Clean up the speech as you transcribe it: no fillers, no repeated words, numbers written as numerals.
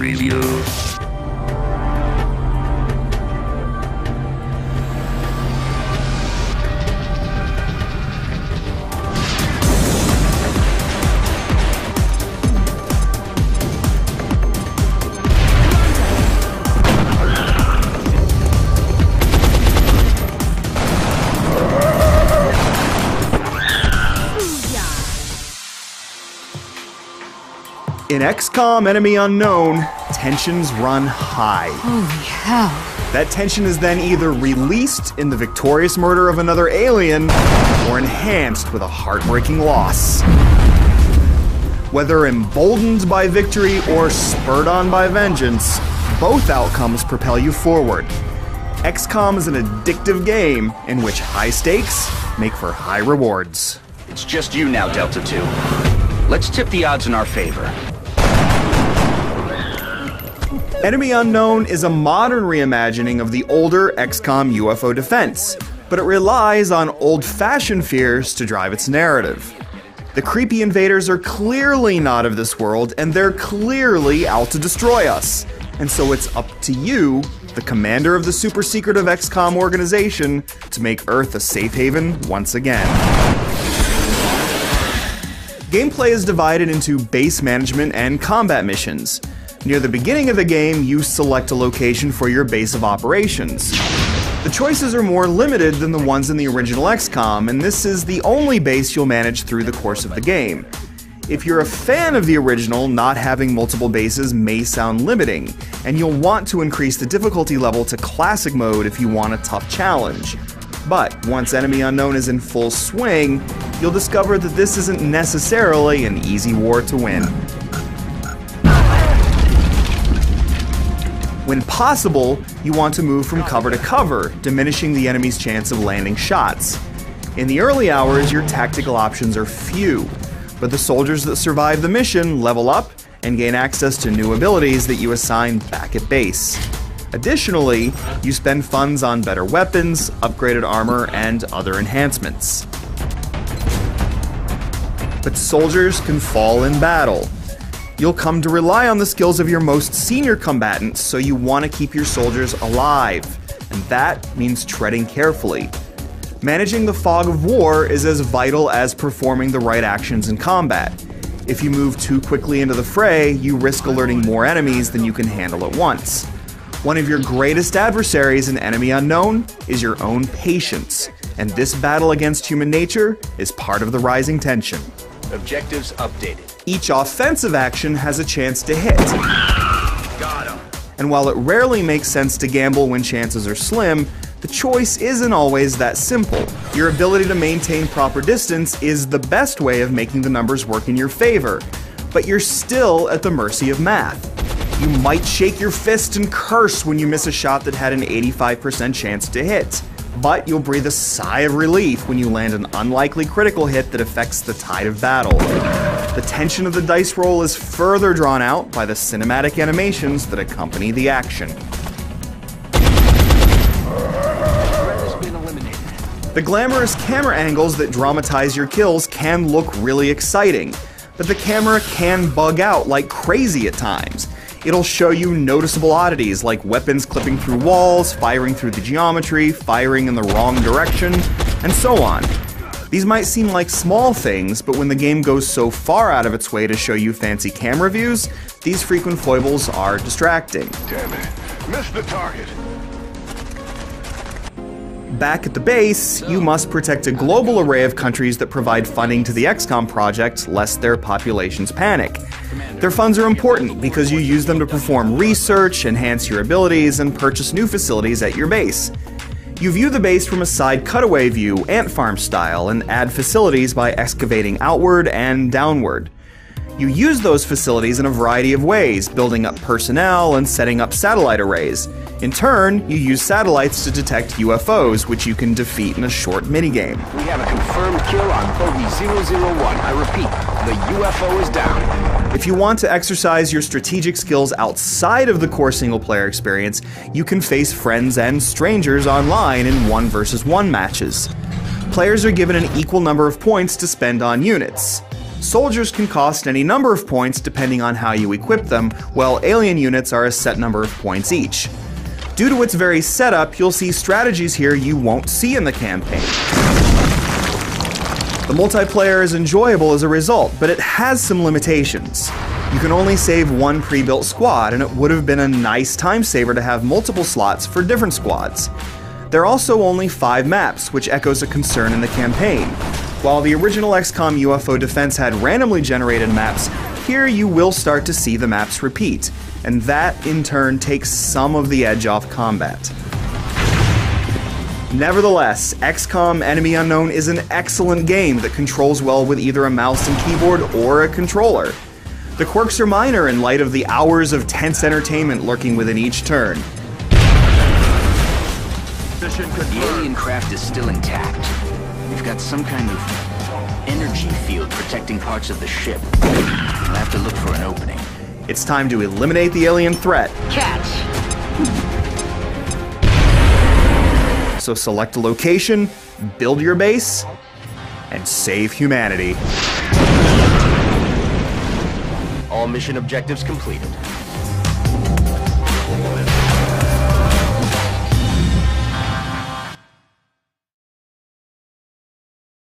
preview. In XCOM Enemy Unknown, tensions run high. Holy hell. That tension is then either released in the victorious murder of another alien, or enhanced with a heartbreaking loss. Whether emboldened by victory or spurred on by vengeance, both outcomes propel you forward. XCOM is an addictive game in which high stakes make for high rewards. It's just you now, Delta 2. Let's tip the odds in our favor. Enemy Unknown is a modern reimagining of the older XCOM UFO defense, but it relies on old-fashioned fears to drive its narrative. The creepy invaders are clearly not of this world, and they're clearly out to destroy us. And so it's up to you, the commander of the super-secretive XCOM organization, to make Earth a safe haven once again. Gameplay is divided into base management and combat missions. Near the beginning of the game, you select a location for your base of operations. The choices are more limited than the ones in the original XCOM, and this is the only base you'll manage through the course of the game. If you're a fan of the original, not having multiple bases may sound limiting, and you'll want to increase the difficulty level to Classic mode if you want a tough challenge. But once Enemy Unknown is in full swing, you'll discover that this isn't necessarily an easy war to win. When possible, you want to move from cover to cover, diminishing the enemy's chance of landing shots. In the early hours, your tactical options are few, but the soldiers that survive the mission level up and gain access to new abilities that you assign back at base. Additionally, you spend funds on better weapons, upgraded armor, and other enhancements. But soldiers can fall in battle. You'll come to rely on the skills of your most senior combatants, so you want to keep your soldiers alive, and that means treading carefully. Managing the fog of war is as vital as performing the right actions in combat. If you move too quickly into the fray, you risk alerting more enemies than you can handle at once. One of your greatest adversaries in Enemy Unknown is your own patience, and this battle against human nature is part of the rising tension. Objectives updated. Each offensive action has a chance to hit. Got him. And while it rarely makes sense to gamble when chances are slim, the choice isn't always that simple. Your ability to maintain proper distance is the best way of making the numbers work in your favor, but you're still at the mercy of math. You might shake your fist and curse when you miss a shot that had an 85% chance to hit. But you'll breathe a sigh of relief when you land an unlikely critical hit that affects the tide of battle. The tension of the dice roll is further drawn out by the cinematic animations that accompany the action. The glamorous camera angles that dramatize your kills can look really exciting, but the camera can bug out like crazy at times. It'll show you noticeable oddities like weapons clipping through walls, firing through the geometry, firing in the wrong direction, and so on. These might seem like small things, but when the game goes so far out of its way to show you fancy camera views, these frequent foibles are distracting. Damn it. Missed the target. Back at the base, you must protect a global array of countries that provide funding to the XCOM project, lest their populations panic. Their funds are important because you use them to perform research, enhance your abilities, and purchase new facilities at your base. You view the base from a side cutaway view, ant farm style, and add facilities by excavating outward and downward. You use those facilities in a variety of ways, building up personnel and setting up satellite arrays. In turn, you use satellites to detect UFOs, which you can defeat in a short minigame. We have a confirmed kill on Bogey 001. I repeat, the UFO is down. If you want to exercise your strategic skills outside of the core single-player experience, you can face friends and strangers online in 1 versus 1 matches. Players are given an equal number of points to spend on units. Soldiers can cost any number of points depending on how you equip them, while alien units are a set number of points each. Due to its very setup, you'll see strategies here you won't see in the campaign. The multiplayer is enjoyable as a result, but it has some limitations. You can only save one pre-built squad, and it would have been a nice time saver to have multiple slots for different squads. There are also only 5 maps, which echoes a concern in the campaign. While the original XCOM UFO Defense had randomly generated maps, here you will start to see the maps repeat, and that in turn takes some of the edge off combat. Nevertheless, XCOM Enemy Unknown is an excellent game that controls well with either a mouse and keyboard or a controller. The quirks are minor in light of the hours of tense entertainment lurking within each turn. The alien craft is still intact. We've got some kind of energy field protecting parts of the ship. We'll have to look for an opening. It's time to eliminate the alien threat. Catch! So select a location, build your base, and save humanity. All mission objectives completed.